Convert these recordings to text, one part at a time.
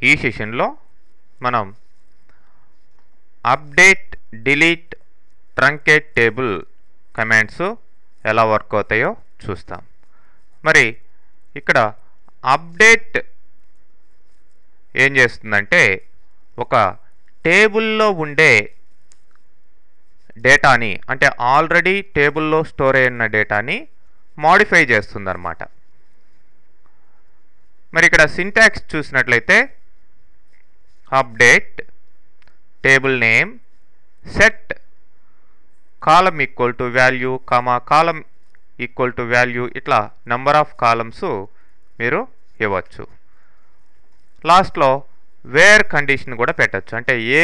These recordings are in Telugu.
ఈ సెషన్లో మనం update, delete, truncate table commands ఎలా వర్క్ అవుతాయో చూస్తాం. మరి ఇక్కడ అప్డేట్ ఏం చేస్తుందంటే ఒక టేబుల్లో ఉండే డేటాని, అంటే ఆల్రెడీ టేబుల్లో స్టోర్ అయిన డేటాని మాడిఫై చేస్తుందన్నమాట. మరి ఇక్కడ సింటాక్స్ చూసినట్లయితే update table name set column equal to value column equal to value, ఇట్లా నెంబర్ ఆఫ్ కాలమ్స్ మీరు ఇవ్వచ్చు. లాస్ట్లో వేర్ కండిషన్ కూడా పెట్టచ్చు, అంటే ఏ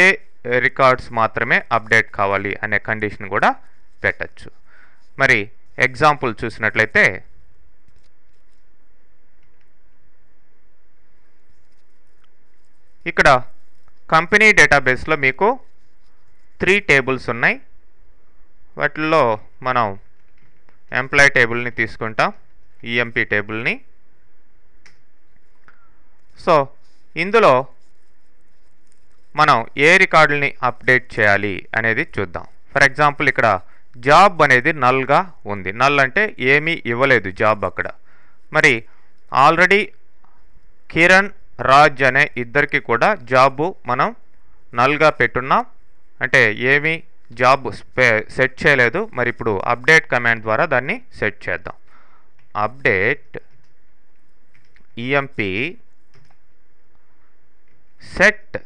రికార్డ్స్ మాత్రమే అప్డేట్ కావాలి అనే కండిషన్ కూడా పెట్టచ్చు. మరి ఎగ్జాంపుల్ చూసినట్లయితే ఇక్కడ కంపెనీ డేటాబేస్లో మీకు 3 టేబుల్స్ ఉన్నాయి. వాటిల్లో మనం ఎంప్లాయ్ టేబుల్ని తీసుకుంటాం, ఈఎంపీ టేబుల్ని. సో ఇందులో మనం ఏ రికార్డుల్ని అప్డేట్ చేయాలి అనేది చూద్దాం. ఫర్ ఎగ్జాంపుల్ ఇక్కడ జాబ్ అనేది నల్గా ఉంది. నల్ అంటే ఏమీ ఇవ్వలేదు జాబ్ అక్కడ. మరి ఆల్రెడీ కిరణ్, రాజ్ అనే ఇద్దరికి కూడా జాబు మనం నల్గా పెట్టున్నాం, అంటే ఏమీ జాబ్ సెట్ చేయలేదు. మరి ఇప్పుడు అప్డేట్ కమాండ్ ద్వారా దాన్ని సెట్ చేద్దాం. Update EMP set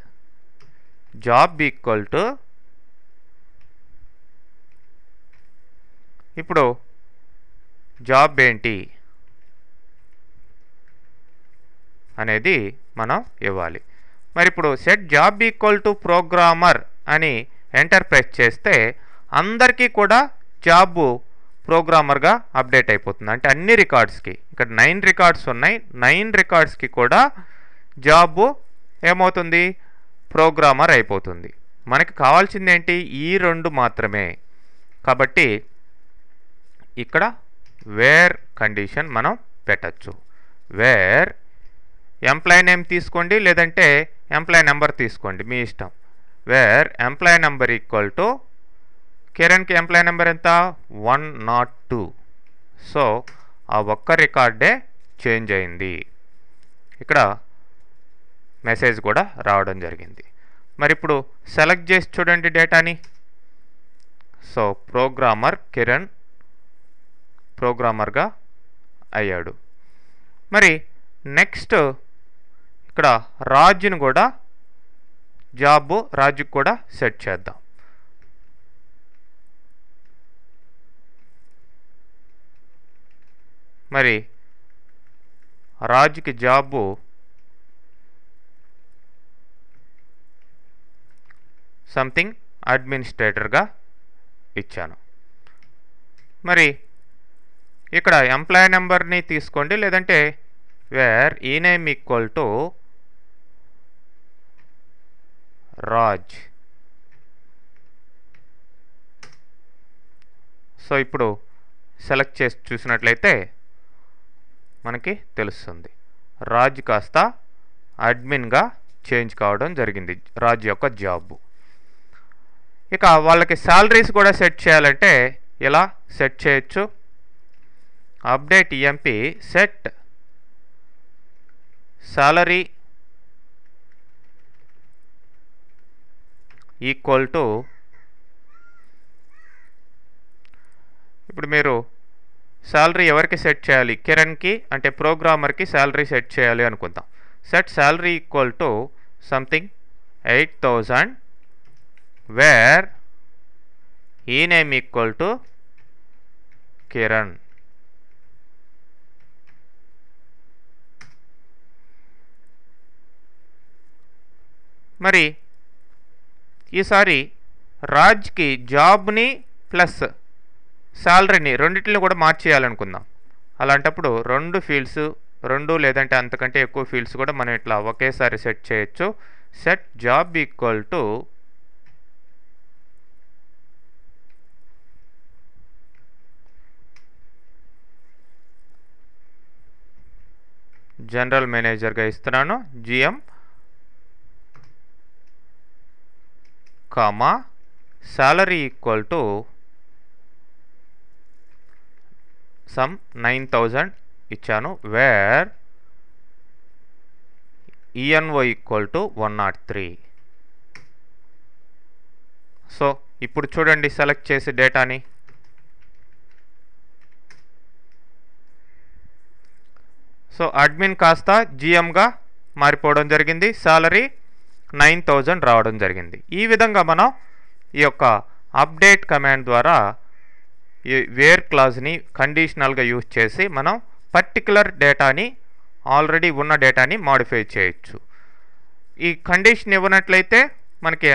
job equal to, ఇప్పుడు జాబ్ ఏంటి అనేది మనం ఇవ్వాలి. మరి ఇప్పుడు set job equal to programmer అని ఎంటర్ ప్రెస్ చేస్తే అందరికీ కూడా జాబు ప్రోగ్రామర్గా అప్డేట్ అయిపోతుంది. అంటే అన్ని రికార్డ్స్కి, ఇక్కడ 9 రికార్డ్స్ ఉన్నాయి, 9 రికార్డ్స్కి కూడా జాబు ఏమవుతుంది, ప్రోగ్రామర్ అయిపోతుంది. మనకి కావాల్సింది ఏంటి, ఈ 2 మాత్రమే. కాబట్టి ఇక్కడ వేర్ కండిషన్ మనం పెట్టచ్చు. వేర్ ఎంప్లాయ్ నేమ్ తీసుకోండి, లేదంటే ఎంప్లాయ్ నెంబర్ తీసుకోండి, మీ ఇష్టం. Where employee number equal to కిరణ్కి ఎంప్లాయ్ నెంబర్ ఎంత, 102. సో ఆ ఒక్క రికార్డే చేంజ్ అయింది. ఇక్కడ మెసేజ్ కూడా రావడం జరిగింది. మరి ఇప్పుడు సెలెక్ట్ చేసి చూడండి డేటాని. సో ప్రోగ్రామర్ కిరణ్ ప్రోగ్రామర్గా అయ్యాడు. మరి నెక్స్ట్ ఇక్కడ రాజును కూడా జాబు రాజుకు కూడా సెట్ చేద్దాం. మరి రాజుకి జాబు సంథింగ్ అడ్మినిస్ట్రేటర్గా ఇచ్చాను. మరి ఇక్కడ ఎంప్లాయ్ నెంబర్ని తీసుకోండి, లేదంటే wear ename equal to Raj. So ఇప్పుడు సెలెక్ట్ చేసి చూసినట్లయితే మనకి తెలుస్తుంది రాజ్ కాస్త అడ్మిన్గా చేంజ్ కావడం జరిగింది, రాజ్ యొక్క జాబు. ఇక వాళ్ళకి శాలరీస్ కూడా సెట్ చేయాలంటే ఇలా సెట్ చేయొచ్చు. Update EMP set salary equal to, ఇప్పుడు మీరు శాలరీ ఎవరికి సెట్ చేయాలి, కిరణ్కి, అంటే ప్రోగ్రామర్కి శాలరీ సెట్ చేయాలి అనుకుందాం. Set salary equal to something 8000, where ename equal to Kiran. మరి ఈసారి రాజ్కి జాబ్ని ప్లస్ శాలరీని రెండింటిని కూడా మార్చేయాలనుకుందాం. అలాంటప్పుడు 2 ఫీల్డ్స్, 2 లేదంటే అంతకంటే ఎక్కువ ఫీల్డ్స్ కూడా మనం ఇట్లా ఒకేసారి సెట్ చేయొచ్చు. Set job equal to general మేనేజర్గా ఇస్తున్నాను, GM comma salary equal to some 9000 ఇచ్చాను, where ENO equal to 103. So ఇప్పుడు చూడండి సెలెక్ట్ చేసి డేటాని. సో అడ్మిన్ కాస్త GMగా మారిపోవడం జరిగింది, సాలరీ 9000 రావడం జరిగింది. ఈ విధంగా మనం ఈ యొక్క అప్డేట్ కమాండ్ ద్వారా ఈ వేర్ క్లాజ్ని కండిషనల్గా యూజ్ చేసి మనం పర్టికులర్ డేటాని, ఆల్రెడీ ఉన్న డేటాని మాడిఫై చేయొచ్చు. ఈ కండిషన్ ఇవ్వనట్లయితే మనకి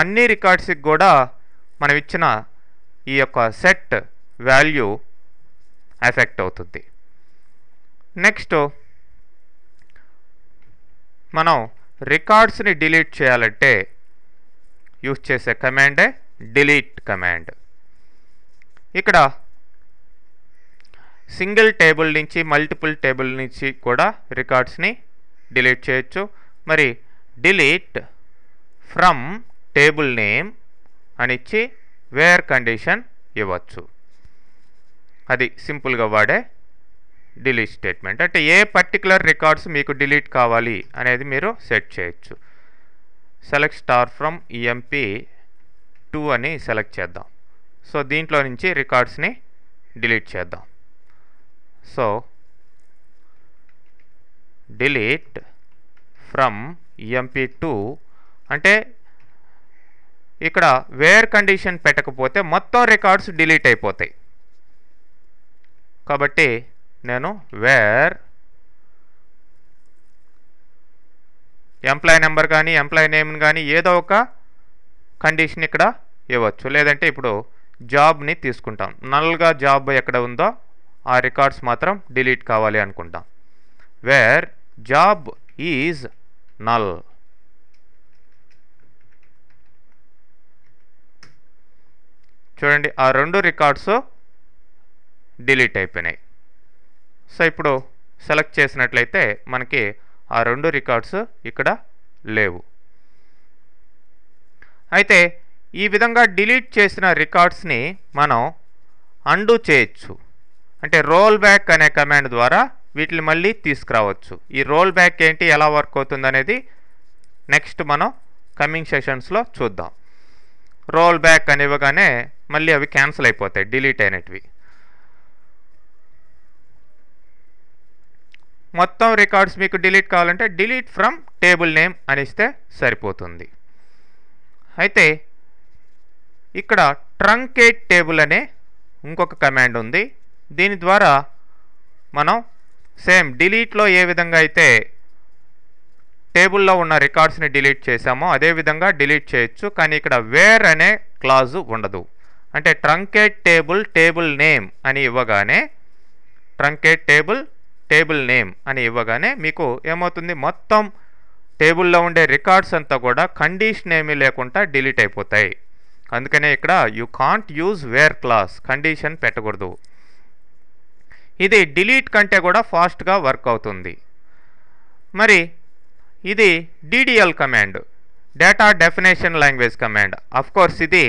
అన్ని రికార్డ్స్కి కూడా మనం ఇచ్చిన ఈ యొక్క సెట్ వాల్యూ ఎఫెక్ట్ అవుతుంది. నెక్స్ట్ మనం రికార్డ్స్ని డిలీట్ చేయాలంటే యూజ్ చేసే కమాండే డిలీట్ కమాండ్. ఇక్కడ సింగిల్ టేబుల్ నుంచి మల్టిపుల్ టేబుల్ నుంచి కూడా రికార్డ్స్ని డిలీట్ చేయొచ్చు. మరి డిలీట్ ఫ్రమ్ టేబుల్ నేమ్ అని ఇచ్చి వేర్ కండిషన్ ఇవ్వచ్చు. అది సింపుల్గా వాడే డిలీట్ స్టేట్మెంట్. అంటే ఏ పర్టికులర్ రికార్డ్స్ మీకు డిలీట్ కావాలి అనేది మీరు సెట్ చేయొచ్చు. సెలెక్ట్ స్టార్ ఫ్రమ్ EMP2 అని సెలెక్ట్ చేద్దాం. సో దీంట్లో నుంచి రికార్డ్స్ని డిలీట్ చేద్దాం. సో డిలీట్ ఫ్రమ్ EMP2 అంటే ఇక్కడ వేర్ కండిషన్ పెట్టకపోతే మొత్తం రికార్డ్స్ డిలీట్ అయిపోతాయి. కాబట్టి నేను వేర్ ఎంప్లాయీ నెంబర్ కానీ ఎంప్లాయీ నేమ్ కానీ ఏదో ఒక కండిషన్ ఇక్కడ ఇవ్వచ్చు. లేదంటే ఇప్పుడు జాబ్ని తీసుకుంటాం. నల్గా జాబ్ ఎక్కడ ఉందో ఆ రికార్డ్స్ మాత్రం డిలీట్ కావాలి అనుకుంటాం. Where job is null. చూడండి ఆ రెండు రికార్డ్స్ డిలీట్ అయిపోయినాయి. సో ఇప్పుడు సెలెక్ట్ చేసినట్లయితే మనకి ఆ రెండు రికార్డ్స్ ఇక్కడ లేవు. అయితే ఈ విధంగా డిలీట్ చేసిన రికార్డ్స్ని మనం అండూ చేయొచ్చు. అంటే రోల్ బ్యాక్ అనే కమాండ్ ద్వారా వీటిని మళ్ళీ తీసుకురావచ్చు. ఈ రోల్ బ్యాక్ ఏంటి, ఎలా వర్క్ అవుతుంది అనేది నెక్స్ట్ మనం కమింగ్ సెషన్స్లో చూద్దాం. రోల్ బ్యాక్ అని ఇవ్వగానే మళ్ళీ అవి క్యాన్సిల్ అయిపోతాయి డిలీట్ అయినవి. మొత్తం రికార్డ్స్ మీకు డిలీట్ కావాలంటే డిలీట్ ఫ్రమ్ టేబుల్ నేమ్ అని ఇస్తే సరిపోతుంది. అయితే ఇక్కడ ట్రంకేట్ టేబుల్ అనే ఇంకొక కమాండ్ ఉంది. దీని ద్వారా మనం సేమ్ డిలీట్లో ఏ విధంగా అయితే టేబుల్లో ఉన్న రికార్డ్స్ని డిలీట్ చేసామో అదేవిధంగా డిలీట్ చేయొచ్చు. కానీ ఇక్కడ వేర్ అనే క్లాజు ఉండదు. అంటే ట్రంకేట్ టేబుల్ టేబుల్ నేమ్ అని ఇవ్వగానే ట్రంకేట్ టేబుల్ నేమ్ అని ఇవ్వగానే మీకు ఏమవుతుంది, మొత్తం టేబుల్లో ఉండే రికార్డ్స్ అంతా కూడా కండిషన్ ఏమీ లేకుండా డిలీట్ అయిపోతాయి. అందుకనే ఇక్కడ you can't use where clause, condition పెట్టకూడదు. ఇది డిలీట్ కంటే కూడా ఫాస్ట్గా వర్క్ అవుతుంది. మరి ఇది DDL command, data definition language command. Of course ఇది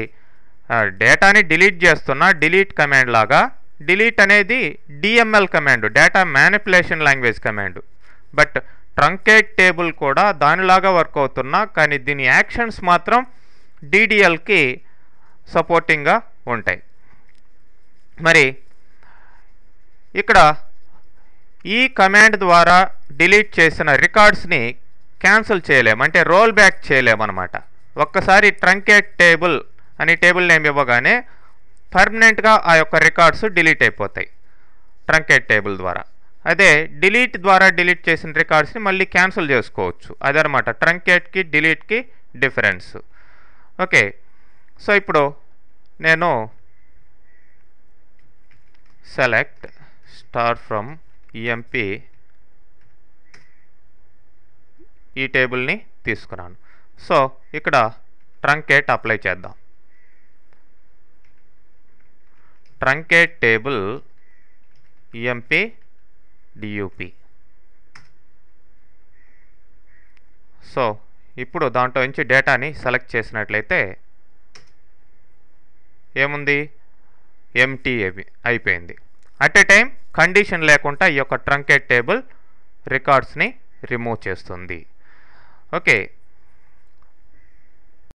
డేటాని డిలీట్ చేస్తున్న డిలీట్ కమాండ్ లాగా. డిలీట్ అనేది DML command, data manipulation language command. But truncate table కూడా దానిలాగా వర్క్ అవుతున్నా కానీ దీని యాక్షన్స్ మాత్రం DDLకి సపోర్టింగ్గా ఉంటాయి. మరి ఇక్కడ ఈ కమాండ్ ద్వారా డిలీట్ చేసిన రికార్డ్స్ని క్యాన్సిల్ చేయలేము, అంటే రోల్ బ్యాక్ చేయలేమన్నమాట. ఒక్కసారి ట్రంకేట్ టేబుల్ అని టేబుల్ నేమ్ ఇవ్వగానే పర్మనెంట్గా ఆ యొక్క రికార్డ్స్ డిలీట్ అయిపోతాయి ట్రంకేట్ టేబుల్ ద్వారా. అదే డిలీట్ ద్వారా డిలీట్ చేసిన రికార్డ్స్ని మళ్ళీ క్యాన్సిల్ చేసుకోవచ్చు. అదనమాట ట్రంకేట్కి డిలీట్కి డిఫరెన్స్. ఓకే, సో ఇప్పుడు నేను సెలెక్ట్ స్టార్ ఫ్రమ్ EMP ఈ టేబుల్ని తీసుకున్నాను. సో ఇక్కడ ట్రంకేట్ అప్లై చేద్దాం. Truncate table EMP DUP. So ఇప్పుడు దాంట్లో నుంచి డేటాని సెలెక్ట్ చేసినట్లయితే ఏముంది, ఎంటీ అయిపోయింది. అట్ ఏ టైం కండిషన్ లేకుండా ఈ యొక్క ట్రంకేట్ టేబుల్ రికార్డ్స్ని రిమూవ్ చేస్తుంది. ఓకే,